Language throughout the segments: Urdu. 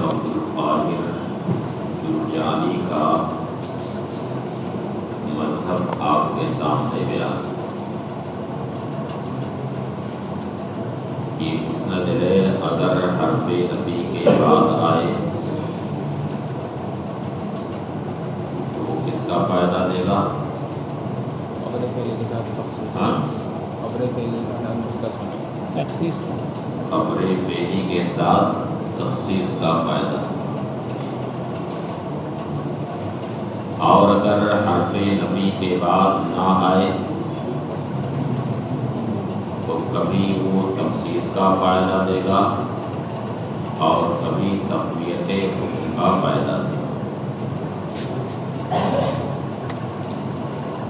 عبد القاہر جرجانی کا مذہب آپ کے سامنے بیان کہ مسند اگر حرف نفی کے بعد آئے تو کس کا فائدہ دے گا؟ خبر پہلے کے ساتھ تخصیص، ہاں، خبر پہلے کے ساتھ مختص ہونا، تخصیص خبر فعلی کے ساتھ تخصیص کا فائدہ۔ اور اگر حرف نفی کے بعد نہ آئے تو کبھی وہ تخصیص کا فائدہ دے گا اور کبھی تقویت حکم کا فائدہ دے گا۔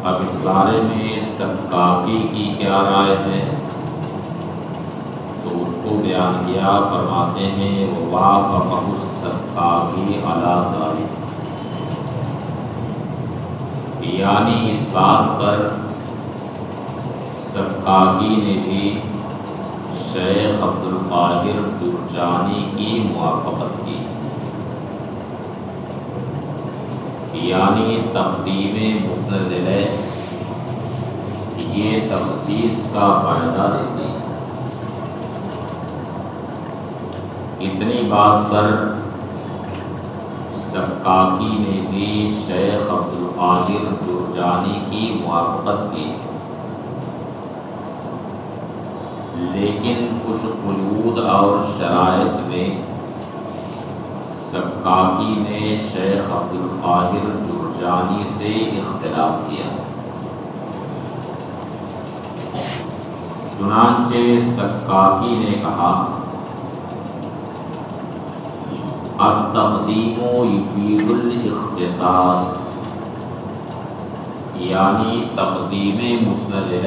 اب اس بارے میں سکاکی کی کیا رائے ہے تو اس کو بیان کیا، فرماتے ہیں ووافقہ السکاکی علی ذلک، یعنی اس بات پر سکاکی نے بھی شیخ عبد القاہر جرجانی کی موافقت کی، یعنی تقدیم مسند یہ تخصیص کا فائدہ دیتی۔ اتنی بات پر سکاکی نے بھی شیخ عبد القاہر جرجانی کی موافقت کی، لیکن کچھ قیود اور شرائط میں سکاکی نے شیخ عبد القاہر جرجانی سے اختلاف کیا۔ چنانچہ سکاکی نے کہا التقدیم یفید الاختصاص، یعنی تقدیم مسند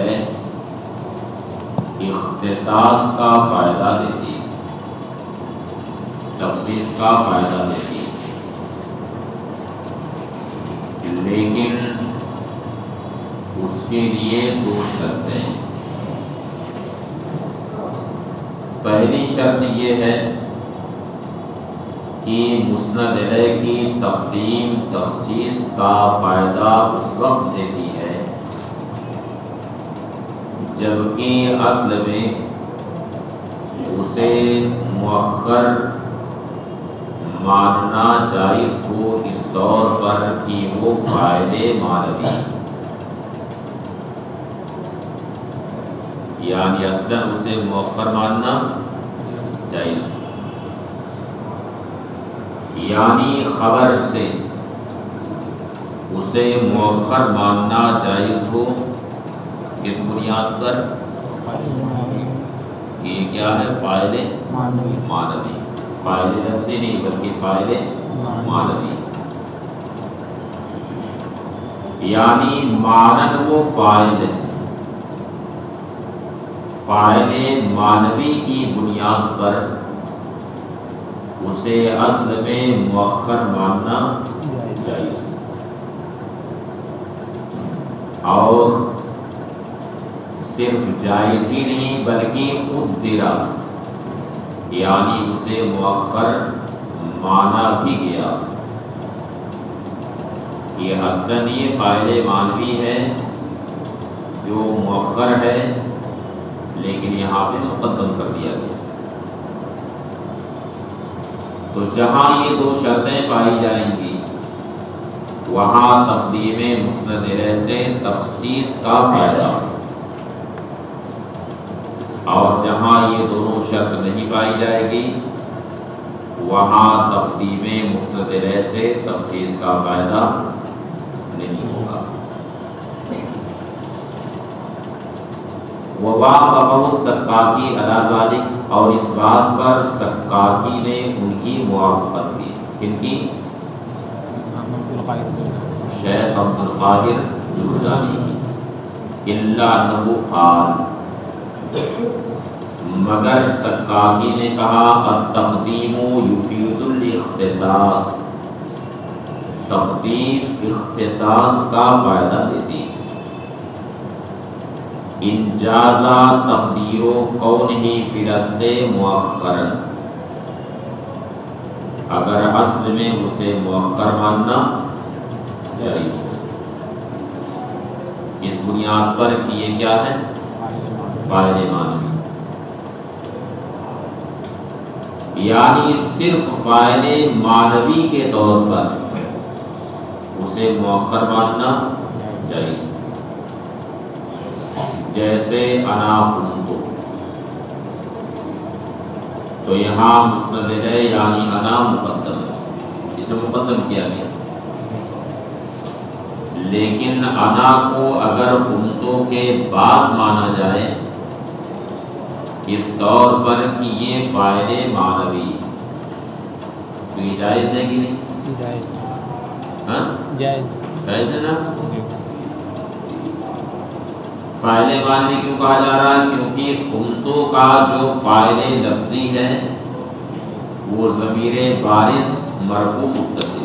اختصاص کا فائدہ دیتی، تخصیص کا فائدہ دیتی، لیکن اس کے لیے دو شرطیں۔ پہلی شرط یہ ہے کہ مسند کی تقدیم تخصیص کا فائدہ اس وقت دیتی ہے جبکہ اصل میں اسے مؤخر ماننا جائز ہو، اس طور پر کہ وہ فائدے معنوی، یعنی اصلاً اسے مؤخر ماننا جائز، یعنی خبر سے اسے مؤخر ماننا جائز ہو، کس بنیاد پر؟ یہ کیا ہے؟ فاعل معنوی، فاعل لفظی نہیں بلکہ فاعل معنوی، یعنی مانن وہ فاعل ہے، فاعل معنوی کی بنیاد پر اسے اصل میں مؤخر ماننا جائز، اور صرف جائز ہی نہیں بلکہ قدرہ، یعنی اسے مؤخر مانا بھی گیا۔ یہ اصلاً یہ فاعل معنوی ہے جو مؤخر ہے، لیکن یہاں پہ مقدم کر دیا گیا۔ تو جہاں یہ دو شرطیں پائی جائیں گی وہاں تقدیم مسند سے تخصیص کا فائدہ، اور جہاں یہ دونوں شرط نہیں پائی جائے گی وہاں تقدیم مسند سے تخصیص کا فائدہ نہیں ہوگا۔ ووافقہ السکاکی علی ذلک، اور اس بات پر سکاکی نے ان کی موافقت کی، کن کی؟ شیخ عبد القاہر جرجانی کی۔ الا انہ قال، مگر سکاکی نے کہا التقدیم یفید الاختصاص، تقدیم اختصاص کا فائدہ دیتی، انجازا تقدیر کونہ فی الاصل مؤخرا، اگر اصل میں اسے مؤخر ماننا جائز ہے، اس بنیاد پر کہ یہ کیا ہے؟ فاعل معنوی، یعنی صرف فاعل معنوی کے طور پر اسے مؤخر ماننا جائز، جیسے انا کنتو، تو یہاں مسند ہے یعنی انا مقدم ہے، اسے مقدم کیا گیا، لیکن انا کو اگر کنتو کے بعد مانا جائے اس طور پر کہ یہ فاعل معنوی، تو یہ جائز ہے کہ نہیں؟ جائز، ہاں جائز، جائز ہے نا؟ فاعل معنوی کیوں کہا جا رہا ہے؟ کیونکہ کنتو کا جو فاعل لفظی ہے وہ ضمیر بارز مرفوع متصل،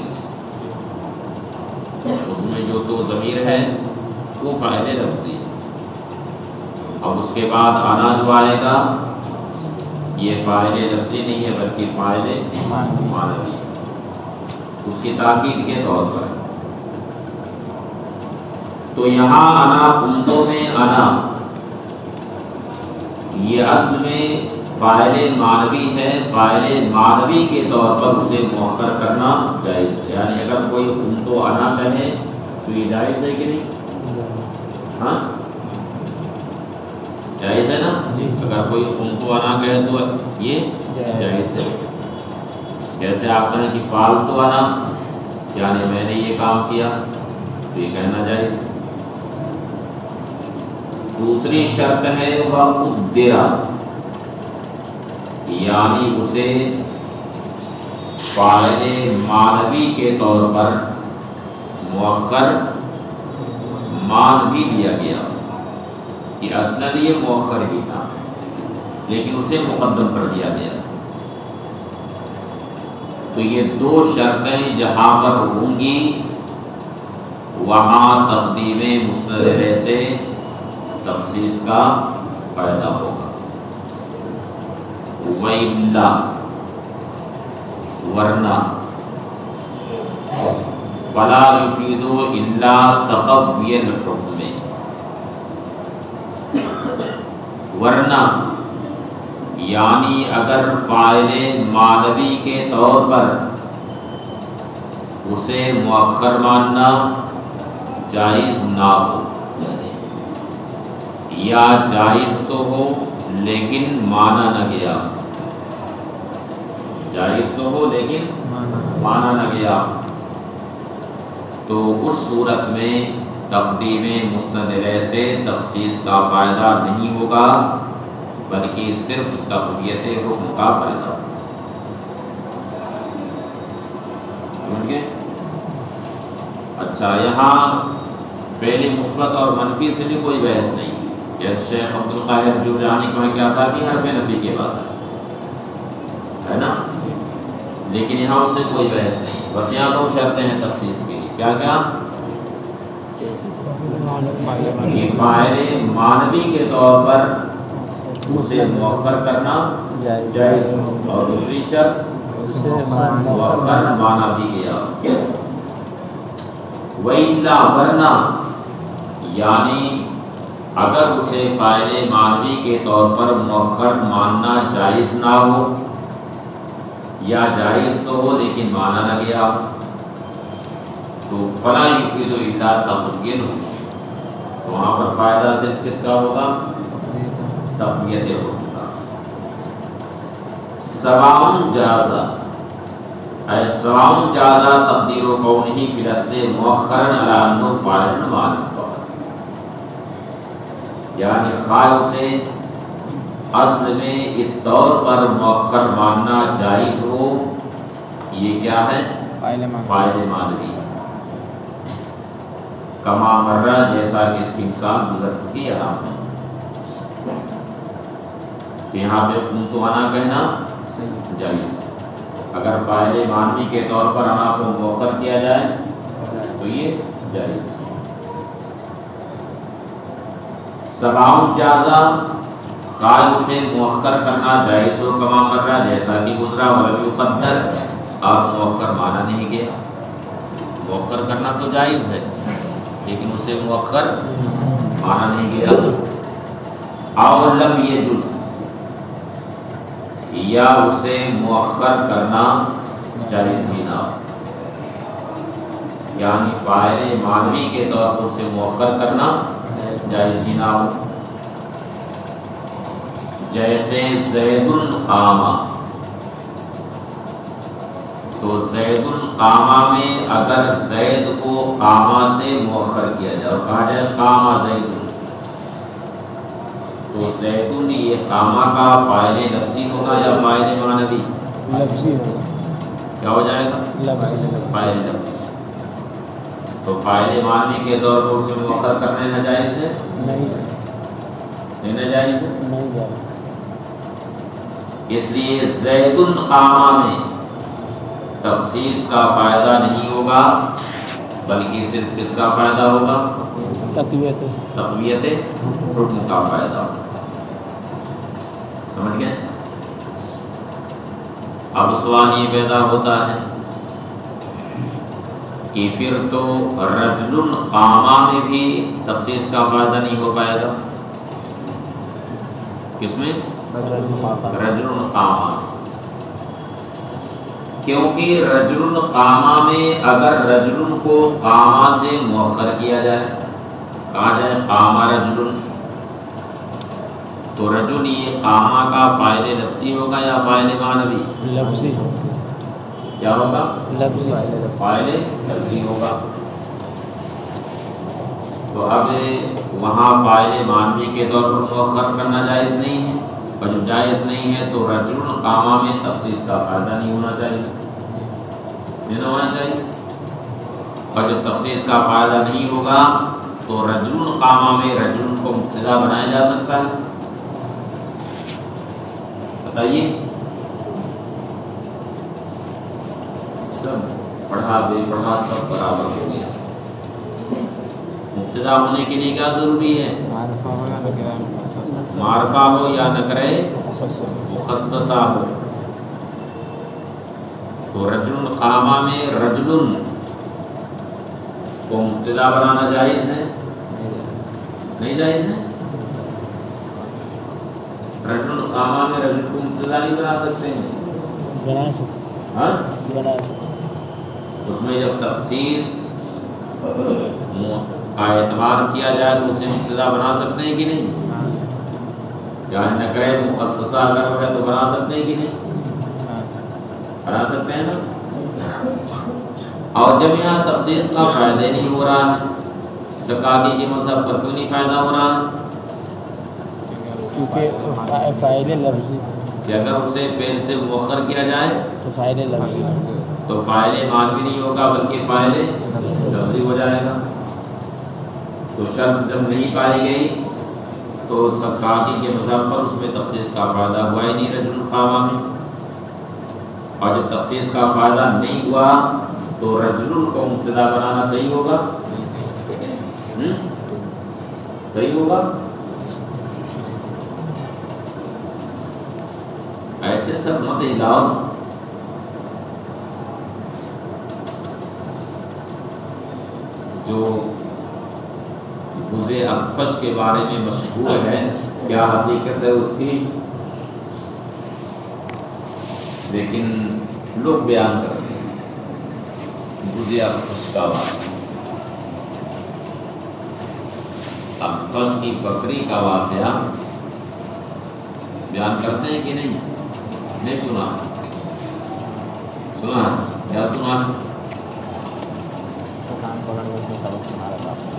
اس میں جو تو ضمیر ہے وہ فاعل لفظی ہے، اب اس کے بعد انا جو آئے گا یہ فاعل لفظی نہیں ہے بلکہ فاعل معنوی ہے، اس کی تاکید کے طور پر۔ تو یہاں انا کنتو میں انا یہ اصل میں فاعل معنوی ہے، فاعل معنوی کے طور پر اسے مؤخر کرنا جائز ہے، یعنی اگر کوئی کنتو انا کہے تو یہ جائز ہے کہ نہیں؟ ہاں جائز ہے نا؟ اگر کوئی کنتو انا کہے تو یہ جائز ہے، جیسے آپ کہیں کہ فعلت انا، یعنی میں نے یہ کام کیا، تو یہ کہنا جائز ہے۔ دوسری شرط ہے وَقُدِّرَ، یعنی اسے فاعل معنوی کے طور پر مؤخر مان بھی دیا گیا کہ اصلاً یہ مؤخر ہی تھا لیکن اسے مقدم کر دیا گیا، تو یہ دو شرطیں جہاں پر ہوں گی وہاں تقدیم مسند سے تخصیص کا فائدہ ہوگا، وَإِلَّا ورنہ فلا يفید الا تقوی الحکم، ورنہ یعنی اگر فاعل معنوی کے طور پر اسے مؤخر ماننا جائز نہ ہو، یا جائز تو ہو لیکن مانا نہ گیا، جائز تو ہو لیکن مانا نہ گیا، تو اس صورت میں تقدیم مسند سے تخصیص کا فائدہ نہیں ہوگا بلکہ صرف تقویت حکم کا فائدہ ہوگا۔ سمجھ گئے؟ اچھا، یہاں فعل مثبت اور منفی سے بھی کوئی بحث نہیں، جیسے شیخ عبد القاہر جرجانی کو کیا تھا کہ حرف نفی کے بعد ہے نا، لیکن یہاں اس سے کوئی بحث نہیں، بس یہاں دو شرطیں ہیں تخصیص کے لیے، کیا کیا؟ کہ فاعل معنوی کے طور پر اسے مؤخر کرنا جائز، اور دوسری شرط مؤخر مانا بھی گیا، وَإِلَّا ورنہ یعنی اگر اسے فاعل معنوی کے طور پر مؤخر ماننا جائز نہ ہو، یا جائز تو ہو لیکن مانا نہ گیا، تو فلا یفید الا تقویہ، تو وہاں پر فائدہ صرف کس کا ہوگا؟ تقویت حکم کا۔ سواء جازا، اے سواء جازا تقدیر کونہ فی الاصل مؤخرا علی انہ فاعل معنوی، یعنی خواہ اسے اصل میں اس طور پر مؤخر ماننا جائز ہو، یہ کیا ہے؟ فاعل معنوی، کما مرہ جیسا کہ اس کی مثال گزر چکی ہے آپ کہ یہاں پہ کنتو انا کہنا جائز، اگر فاعل معنوی کے طور پر انا کو مؤخر کیا جائے تو یہ جائز۔ سواء جازا، خواہ اسے مؤخر کرنا جائز ہو، کما مرہ جیسا کہ گزرا، ولم یقدر اور مؤخر مانا نہیں گیا. مؤخر کرنا تو جائز ہے لیکن اسے مؤخر مانا نہیں گیا. اور لم یجوز یا اسے مؤخر کرنا جائز ہی نہ ہو، یعنی فاعل معنوی کے طور پر اسے مؤخر کرنا جائز ہی نہ ہو. جیسے زید قام، تو زید قام میں اگر زید کو قامہ سے مؤخر کیا جائے اور کہا جائے قام زید، تو زید یہ قامہ کا فاعل لفظی ہوگا یا فاعل معنوی؟ لفظی. کیا ہو جائے گا؟ فاعل لفظی. تو فاعل معنوی کے طور پر اسے مؤخر کرنا ناجائز ہے؟ نہیں ناجائز ہے. اس لیے زید قامہ میں تخصیص کا فائدہ نہیں ہوگا بلکہ صرف کس کا فائدہ ہوگا؟ تقویت حکم کا فائدہ ہوگا. سمجھ گئے؟ اب سوال یہ پیدا ہوتا ہے کہ پھر تو رجل قامہ میں بھی تخصیص کا فائدہ نہیں ہو پائے گا. کس میں؟ رجل قامہ. کیونکہ رجل قامہ میں اگر رجل کو قامہ سے مؤخر کیا جائے، کہا جائے قامہ رجل، تو رجل یہ قامہ کا فاعل لفظی ہوگا یا فاعل معنوی؟ لفظی. کیا ہوگا؟ لفظی. فاعل لفظی ہوگا. تو اب وہاں فاعل معنوی کے طور پر مؤخر کرنا جائز نہیں ہے، اور جب جائز نہیں ہے تو رجل قامہ میں تخصیص کا فائدہ نہیں ہونا چاہیے، نہیں ہونا چاہیے. اور جب تخصیص کا فائدہ نہیں ہوگا تو رجل قامہ میں رجل کو مبتدا بنایا جا سکتا ہے؟ بتائیے. سب پڑھا بے پڑھا سب برابر ہو گیا. مبتدا ہونے کے لیے کیا ضروری ہے؟ معرفہ ہو یا نکرہ مخصصہ ہو. تو رجل قامہ میں رجل کو مبتدا بنانا جائز ہے؟ نہیں جائز ہے. رجل قامہ میں رجل کو مبتدا نہیں بنا سکتے ہیں؟ بنا سکتے. ہاں بنا سکتے. اس میں جب تخصیص کا اعتبار کیا جائے تو اسے مبتدا بنا سکتے ہیں کہ نہیں؟ یعنی نکرہ مخصصہ اگر وہ ہے تو بنا سکتے ہیں کہ نہیں؟ بنا سکتے ہیں نا. اور جب یہاں تخصیص کا فائدہ نہیں ہو رہا ہے، زکاتی کے مذہب پر کیوں نہیں فائدہ ہو رہا ہے؟ کیونکہ فاعل لفظی، کہ اگر اسے فعل سے مؤخر کیا جائے تو فاعل لفظی، تو فاعل معنوی نہیں ہوگا بلکہ فاعل لفظی ہو جائے گا. تو شرط جب نہیں پائی گئی تو زکاتی کے مذہب پر اس میں تخصیص کا فائدہ ہوا ہی نہیں رجل قامہ میں. اور جب تخصیص کا فائدہ نہیں ہوا تو رجل کو مبتدا بنانا صحیح ہوگا؟ صحیح ہوگا؟ ایسے سب مت ہلاؤ. جو بُزِ اخفش کے بارے میں مشہور ہے، کیا حقیقت ہے اس کی؟ لیکن لوگ بیان کرتے ہیں بُزِ اخفش کا واقعہ، اخفش کی بکری کا واقعہ بیان کرتے ہیں کہ نہیں؟ نہیں سنا؟ سنا؟ کیا سنا؟ سبق سنا رہا تھا.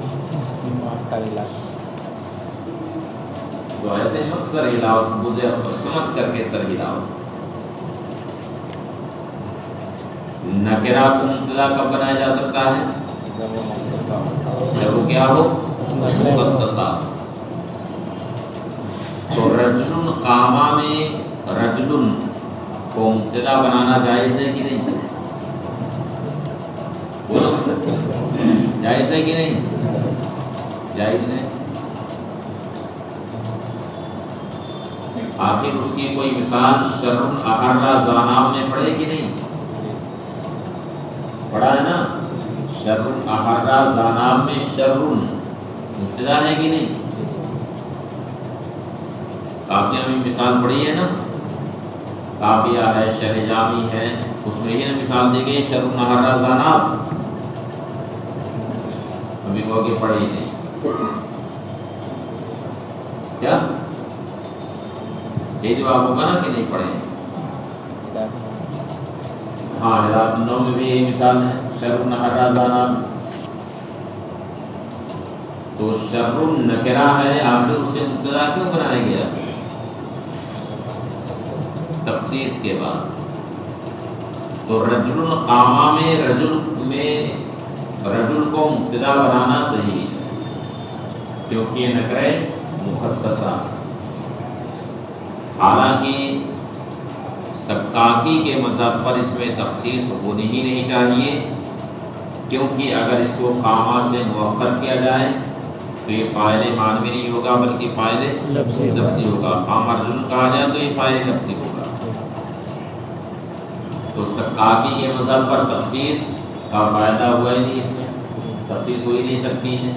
تو ایسے مت سر ہلاؤ، مجھے سمجھ کر کے سر ہلاؤ. نکرہ کو مبتدا کب بنایا جا سکتا ہے؟ جب وہ کیا ہو؟ مخصصہ. تو رجل قامہ میں رجل کو مبتدا بنانا جائز ہے کہ نہیں؟ بولو، جائز ہے کہ نہیں؟ جائز ہے. آخر اس کی کوئی مثال شر احرہ زانام میں پڑے کہ نہیں؟ پڑھا ہے نا؟ شر احرا زاناب میں شر مبتدا ہے کہ نہیں؟ کافیہ میں مثال پڑھی ہے نا، کافیہ ہے، شرح جامی ہے، اس میں یہ مثال دی گئی شر احرا زاناب. ابھی وہ آگے پڑھے ہی نہیں کیا؟ یہ جواب ہوگا نا کہ نہیں پڑھے؟ ہاں ہدایت النوم میں بھی یہی مثال ہے شر نحرا زاناب. تو شر نکرہ ہے، آخر اسے مبتدا کیوں بنایا گیا؟ تخصیص کے بعد. تو رجل قامہ میں رجل کو مبتدا بنانا صحیح ہے کیونکہ یہ نکرہ مخصصہ. حالانکہ سکاکی کے مذہب پر اس میں تخصیص ہونی ہی نہیں چاہیے، کیونکہ اگر اس کو قامہ سے موخر کیا جائے تو یہ فاعل معنوی نہیں ہوگا بلکہ فاعل لفظی ہوگا. قام رجل کہا جائے تو یہ فاعل لفظی ہوگا. تو سکاکی کے مذہب پر تخصیص کا فائدہ ہوا ہی نہیں، اس میں تخصیص ہو ہی نہیں سکتی ہے،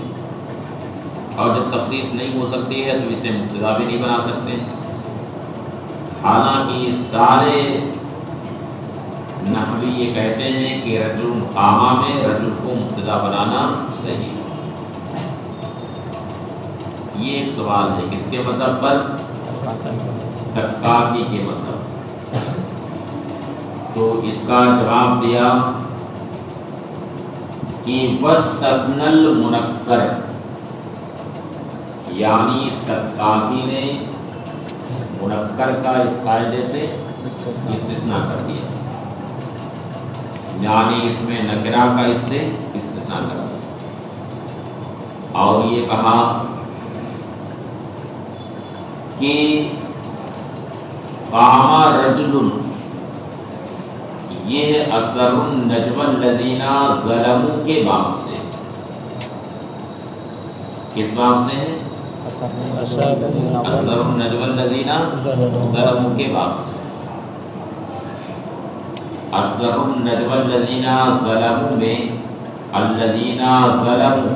اور جب تخصیص نہیں ہو سکتی ہے تو اسے مبتدا بھی نہیں بنا سکتے. حالانکہ یہ سارے نحوی یہ کہتے ہیں کہ رجل قامہ میں رجل کو مبتدا بنانا صحیح ہے. یہ ایک سوال ہے کس کے مذہب پر؟ سکاکی کے مذہب. تو اس کا جواب دیا کہ وَاسْتَثْنَى الْمُنَكَّرَ، یعنی سکاکی نے منکر کا اس قاعدے سے استثناء کر دیا، یعنی اس میں نکرہ کا اس سے استثناء کر دیا. اور یہ کہا کہ قام رجل، یہ اثر النجم الذین ظلموا کے باب سے. کس باب سے ہے؟ اثر النجم الذین ظلموا کے باب سے. اثر النجم الذین ظلموا میں الذین ظلموا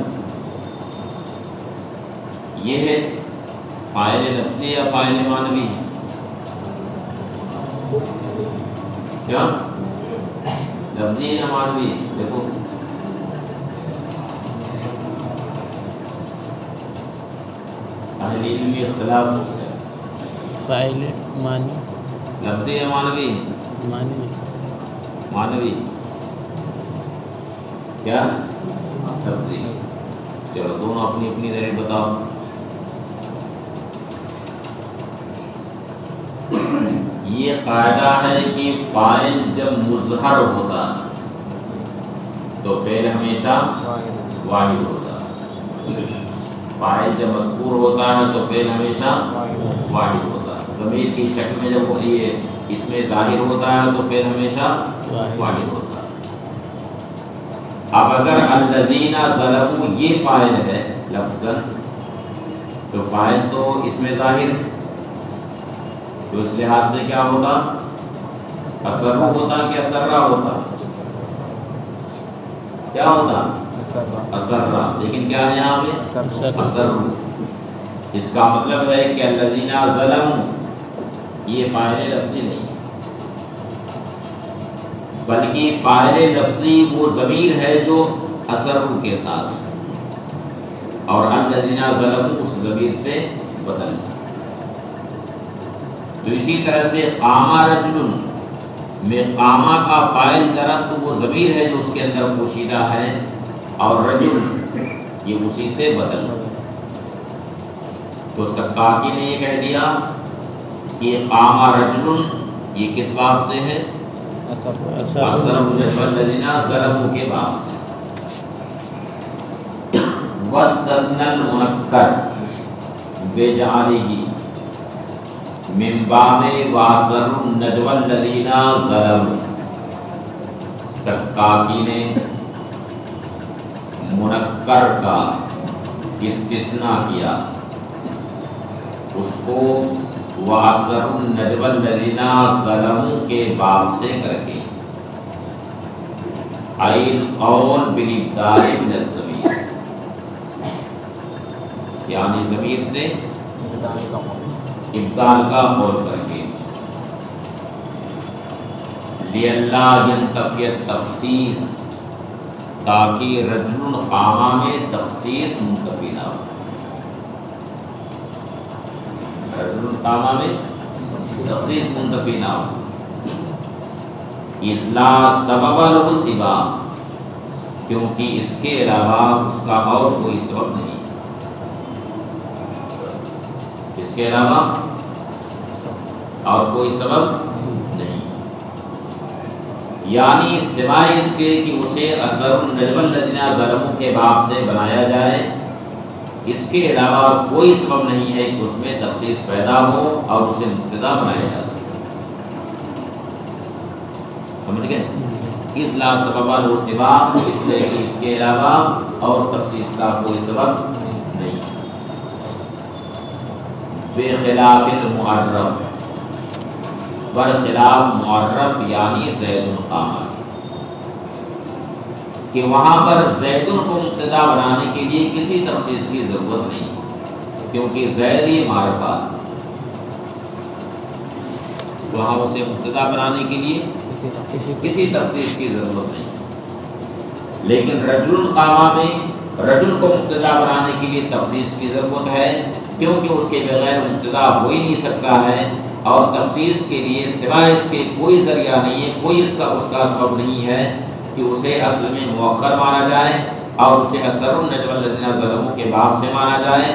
یہ ہے فاعل لفظی یا فاعل معنوی؟ کیا لفظی یا معنوی؟ دیکھو اہل علم میں اختلاف ہے. فاعل معنی لفظی یا معنوی؟ معنوی. کیا لفظی؟ چلو دونوں اپنی اپنی دلیل بتاؤ. یہ قاعدہ ہے کہ فاعل جب مظہر ہوتا تو فعل ہمیشہ واحد ہوتا، فاعل جب مذکور ہوتا ہے تو فعل ہمیشہ واحد ہوتا. ضمیر کی شکل میں جب یہ اس میں ظاہر ہوتا ہے تو فعل ہمیشہ واحد ہوتا. اب اگر الذین ظلموا یہ فاعل ہے لفظاً تو فاعل تو اس میں ظاہر ہے، تو اس لحاظ سے کیا ہوتا؟ اثر ہوتا کہ اسرہ ہوتا؟ کیا ہوتا؟ اسرہ. لیکن کیا ہے یہاں پہ؟ اثر. اس کا مطلب ہے کہ الذین ظلموا یہ فاعل لفظی نہیں بلکہ فاعل لفظی وہ ضمیر ہے جو اثر کے ساتھ، اور الذین ظلموا اس ضمیر سے بدل. تو اسی طرح سے قام رجل میں قامہ کا فاعل درست وہ ضمیر ہے جو اس کے اندر پوشیدہ ہے، اور رجل یہ اسی سے بدل. تو سکاکی نے یہ کہہ دیا کہ قام رجل یہ کس باب سے ہے؟ اثر النجم الذین ظلموا کے باب سے. واستثنى المنکر بجعلہ من باب واثر النجم الذین ظلموا. سکاکی نے منکر کا استثناء کیا، اس کو واثر النجم الذین ظلموا کے باب سے کر کے. القول بالابدال من الضمیر، یعنی ضمیر سے ابدال کا قول کر کے، لئلا ينتفی التخصیص، تاکہ رجل قامہ میں تخصیص منتفی نہ ہو، رجل قامہ میں تخصیص منتفی نہ ہو، اذ لا سبب له سوا، کیونکہ اس کے علاوہ اس کا اور کوئی سبب نہیں، اس کے علاوہ اور کوئی سبب نہیں، یعنی سوائے اس کے کہ اسے اثر النجم الذین ظلموا کے باب سے بنایا جائے، اس کے علاوہ کوئی سبب نہیں ہے کہ اس میں تخصیص پیدا ہو اور اسے مبتدا بنایا جا سکے، سمجھ گئے؟ اذ لا سبب له سوا، اس لیے کہ اس کے علاوہ اور تخصیص کا کوئی سبب نہیں، بخلاف المعرف، برخلاف معرف یعنی زید قامہ، کہ وہاں پر زید کو مبتدا بنانے کے لیے کسی تخصیص کی ضرورت نہیں، کیونکہ زید یہ معرفہ، وہاں اسے مبتدا بنانے کے لیے کسی تخصیص کی ضرورت نہیں، لیکن رجل قامہ میں رجل کو مبتدا بنانے کے لیے تخصیص کی ضرورت ہے، کیونکہ اس کے بغیر مبتدا ہو ہی نہیں سکتا ہے، اور تخصیص کے لیے سوائے اس کے کوئی ذریعہ نہیں ہے، کوئی اس کا سبب نہیں ہے کہ اسے اصل میں مؤخر مانا جائے اور اسے اثر النجم الذین ظلموا کے باب سے مانا جائے،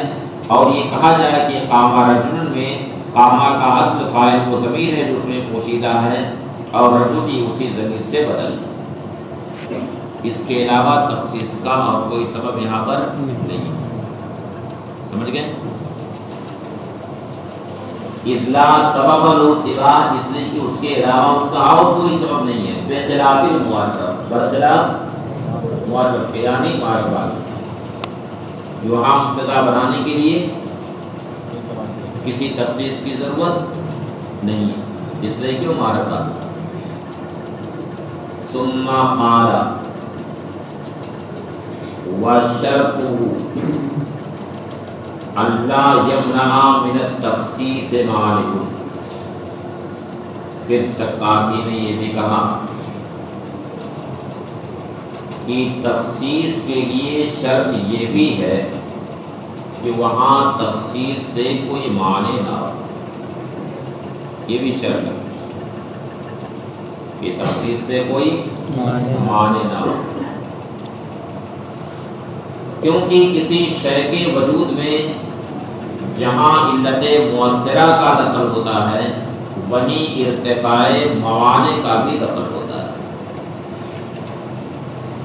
اور یہ کہا جائے کہ قامہ رجل میں قامہ کا اصل فاعل وہ ضمیر ہے جو اس میں پوشیدہ ہے، اور رجل ہی اسی ضمیر سے بدل، اس کے علاوہ تخصیص کا اور کوئی سبب یہاں پر نہیں، سمجھ گئے؟ اذ لا سبب له سوا، اس لیے کہ اس کے علاوہ اس کا اور کوئی سبب نہیں ہے، بخلاف المعرف، برخلاف معرف یعنی معرفہ، وہاں مبتدا بنانے کے لیے کسی تخصیص کی ضرورت نہیں ہے، اس لیے کہ معرفہ۔ ثم قال وشرطه اللہ یمنع من التخصیص مالک، پھر سقاطی نے یہ بھی کہا کہ تخصیص کے لیے شرط یہ بھی ہے کہ وہاں تخصیص سے کوئی معنی نہ ہو، یہ بھی شرط ہے کہ تخصیص سے کوئی معنی نہ ہو، کیونکہ کسی شے کے وجود میں جہاں علت مؤثرہ کا دخل ہوتا ہے وہیں ارتفاع موانع کا بھی دخل ہوتا ہے،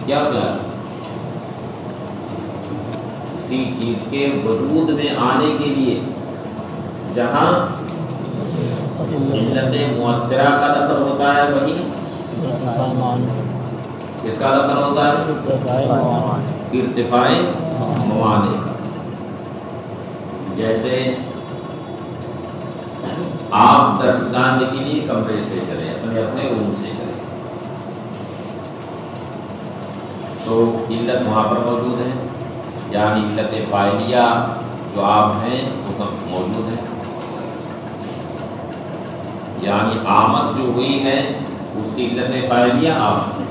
کیا کسی چیز کے وجود میں آنے کے لیے جہاں علت مؤثرہ کا دخل ہوتا ہے وہیں کس کا دخل ہوتا ہے؟ ارتفاع موانع کا، جیسے آپ درسگاہ کے لیے کمرے سے چلے، اپنے روم سے چلے، تو علت وہاں پر موجود ہے، یعنی علت فاعلیہ جو آپ ہیں وہ سب موجود ہے، یعنی آمد جو ہوئی ہے اس کی علت فاعلیہ آمد،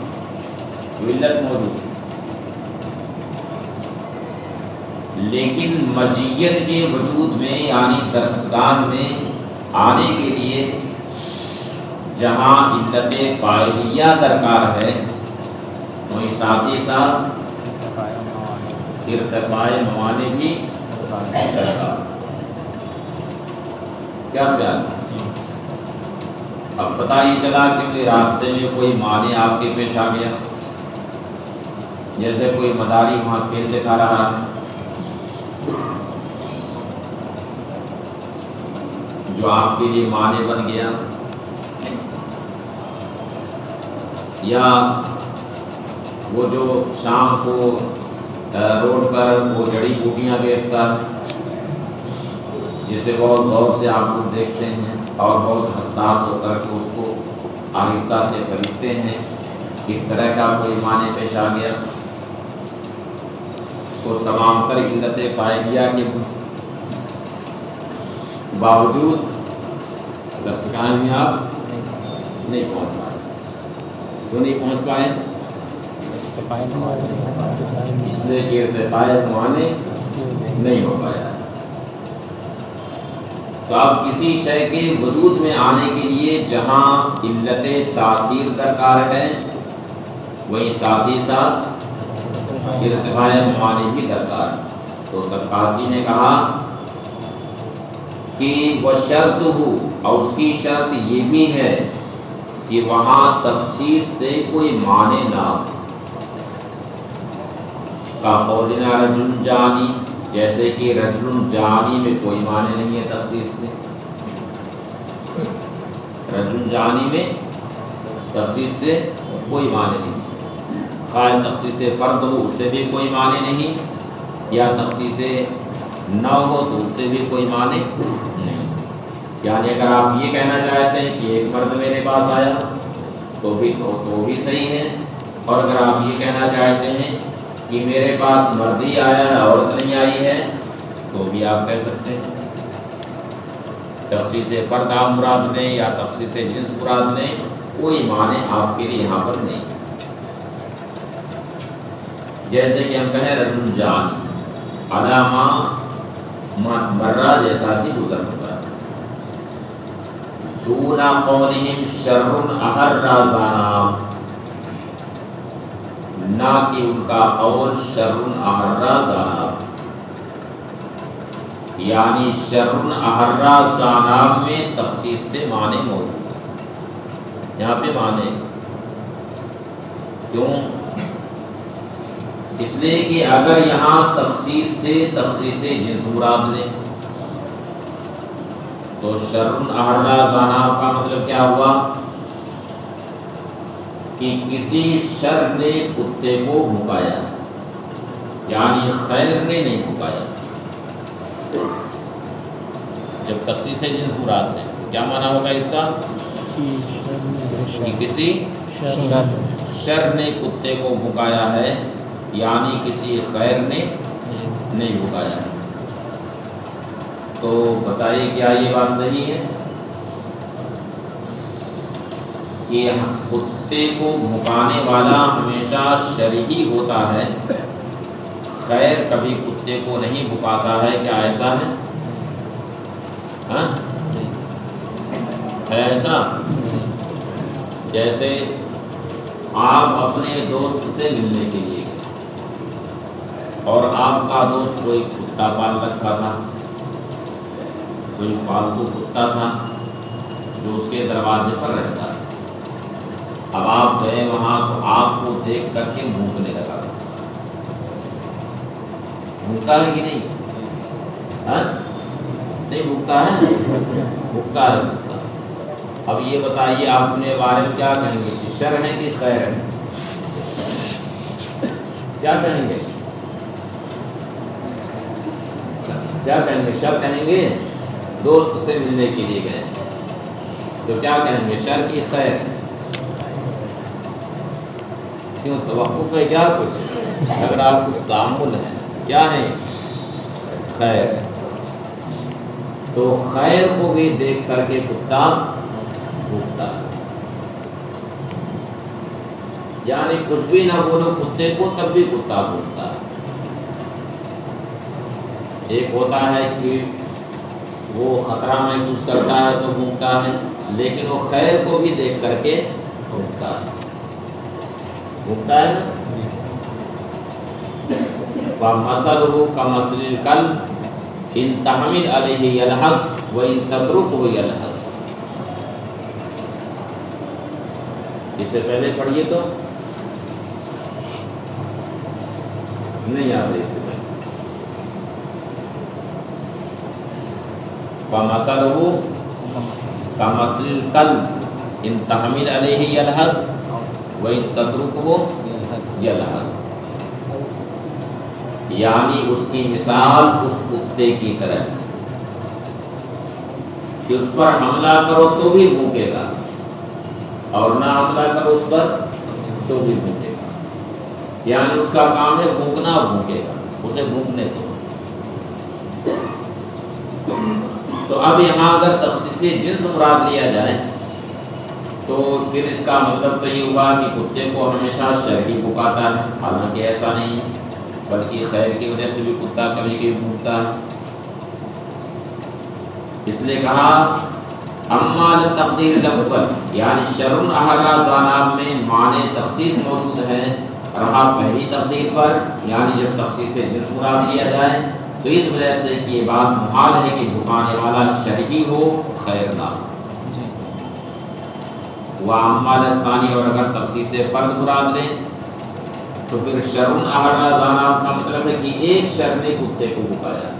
جو علت موجود ہے، لیکن مجیت کے وجود میں یعنی درسگاہ میں آنے کے لیے جہاں علت فاعلیہ درکار ہے وہیں ساتھ ہی ساتھ ارتفاع موانع بھی درکار، کیا خیال ہے؟ اب پتہ ہی چلا کہ راستے میں کوئی معنی آپ کے پیش آ گیا، جیسے کوئی مداری وہاں کھیل دکھا رہا ہے جو آپ کے لیے معنی بن گیا، یا وہ جو شام کو روڈ پر وہ جڑی بوٹیاں بیچتا ہے جسے بہت غور سے آپ لوگ دیکھتے ہیں اور بہت حساس ہو کر کے اس کو آہستہ سے خریدتے ہیں، اس طرح کا کوئی معنی پیش آ گیا تو تمام تر علت فاعلیہ کے باوجود درسگاہ میں آپ نہیں پہنچ پائے. کیوں نہیں پہنچ پائے؟ اس لیے کہ ارتقاء معنی نہیں ہو پایا. تو اب کسی شے کے وجود میں آنے کے لیے جہاں علت تاثیر درکار ہے وہیں ساتھ ہی ساتھ ارتقاء معنی بھی درکار ہے. تو سرکار نے کہا کہ وہ شرط ہو اور اس کی شرط یہ بھی ہے کہ وہاں تخصیص سے کوئی معنی نہ ہو. کا قولنا رجل جانی، جیسے کہ رجل جانی میں کوئی معنی نہیں ہے تخصیص سے. رجل جانی میں تخصیص سے کوئی معنی نہیں. خواہ تخصیص فرد ہو اس سے بھی کوئی معنی نہیں، یا تخصیص نہ ہو تو اس سے بھی کوئی معنی نہیں. یعنی اگر آپ یہ کہنا چاہتے ہیں کہ ایک مرد میرے پاس آیا تو بھی صحیح ہے، اور اگر آپ یہ کہنا چاہتے ہیں کہ میرے پاس مرد ہی آیا ہے عورت نہیں آئی ہے تو بھی آپ کہہ سکتے ہیں. تخصیص فرد آپ مراد لیں یا تخصیص جنس مراد لیں، کوئی معنی آپ کے لیے یہاں پر نہیں. جیسے کہ ہم کہیں رجل جانی علامہ مرہ جیسا کہ گزر چکا ہے. دونا قولہم شر احرا زانا، نہ کہ ان کا قول شر احرا زانا، یعنی شر احرا زانا میں تخصیص سے معنی موجود ہے. یہاں پہ معنی کیوں؟ اس لیے کہ اگر یہاں تخصیص سے تخصیص جنس مراد لیں تو شر احرا زانا کا مطلب کیا ہوا کہ کسی شر نے کتے کو بھونکایا، یعنی خیر نے نہیں بھونکایا. جب تخصیص جنس مراد لیں کیا معنی ہوگا اس کا؟ کہ کسی شر نے کتے کو بھونکایا ہے، یعنی کسی خیر نے نہیں بھونکایا. تو بتائیے کیا یہ بات صحیح ہے کہ کتے کو بھونکانے والا ہمیشہ شر ہی ہوتا ہے، خیر کبھی کتے کو نہیں بھونکاتا ہے؟ کیا ایسا ہے؟ ہاں ہے ایسا؟ جیسے آپ اپنے دوست سے ملنے کے لیے گئے اور آپ کا دوست کوئی کتا پال رکھا تھا، کوئی پالتو کتا تھا جو اس کے دروازے پر رہتا تھا. اب آپ گئے وہاں تو آپ کو دیکھ کر کے بھونکنے لگا. بھونکتا ہے کہ نہیں؟ نہیں بھونکتا ہے؟ بھونکتا ہے. اب یہ بتائیے آپ اپنے بارے میں کیا کہیں گے، شر ہے کہ خیر ہے؟ کیا کہیں گے؟ کیا کہیں گے؟ شر کہیں گے؟ دوست سے ملنے کے لیے گئے تو کیا کہیں گے، شر کی خیر؟ کیوں توقف ہے کیا کچھ؟ اگر آپ کچھ تعامل ہے کیا ہے؟ خیر. تو خیر کو بھی دیکھ کر کے کتا بھونکتا، یعنی کچھ بھی نہ بولو کتے کو تب بھی کتا بھونکتا. ایک ہوتا ہے کہ وہ خطرہ محسوس کرتا ہے تو بھونکتا ہے، لیکن وہ خیر کو بھی دیکھ کر کے بھونکتا ہے. بھونکتا ہے نا. فَمَثَلُهُ كَمَثَلِ الْكَلْبِ إِن تَحْمِلْ عَلَيْهِ يَلْهَثْ وَإِن تَتْرُكْهُ يَلْهَثْ. اسے پہلے پڑھیے تو نہیں یاد ہے. اسے پہلے فَمَثَلُهُ كَمَثَلِ الْكَلْبِ إِن تَحْمِلْ عَلَيْهِ يَلْهَثْ وَإِن تَتْرُكْهُ يَلْهَثْ، یعنی اس کی مثال اس کتے کی طرح کہ اس پر حملہ کرو تو بھی بھونکے گا اور نہ حملہ کرو اس پر تو بھی بھونکے گا، یعنی اس کا کام ہے بھونکنا، بھونکے گا، اسے بھونکنے دو۔ تو اب یہاں اگر تخصیص جنس مراد لیا جائے تو پھر اس کا مطلب تو یہ ہوا کہ کتے کو ہمیشہ شر ہی بھونکاتا ہے، حالانکہ ایسا نہیں ہے، بلکہ خیر کی وجہ سے بھی کتا کبھی کبھی بھونکتا ہے۔ اس لیے کہا اما تقدیر الاول، یعنی شر احرا زاناب میں معنی تخصیص موجود ہے، رہا پہلی تقدیر پر یعنی جب تخصیص جنس مراد لیا جائے تو اس وجہ سے کہ یہ بات محال ہے کہ بھکانے والا شرعی ہو، خیر نہ ہو۔ وَأَمَّا الثانی، اور اگر تخصیص فرد مراد لیں تو پھر شر احرا زاناب کا مطلب ہے کہ ایک شر نے کتے کو بھکایا،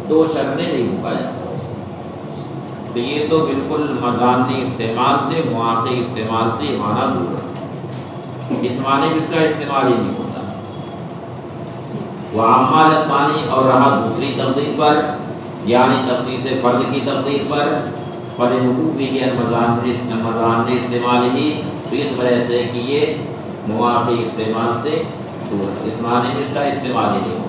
دو شر نے نہیں بھکایا، تو یہ تو بالکل مضامنی استعمال سے، مواقعی استعمال سے یہ معنی دور ہے، اس معنی میں اس کا استعمال ہی نہیں ہوتا۔ وَأَمَّا الثانی، اور رہا دوسری تقدیر پر یعنی تخصیص فرد کی تقدیر پر، فَلِنُبُوِّهِ مضامن استعمال ہی، تو اس وجہ سے کہ یہ مواقعی استعمال سے دور ہے، اس معنی میں اس کا استعمال ہی نہیں ہوتا۔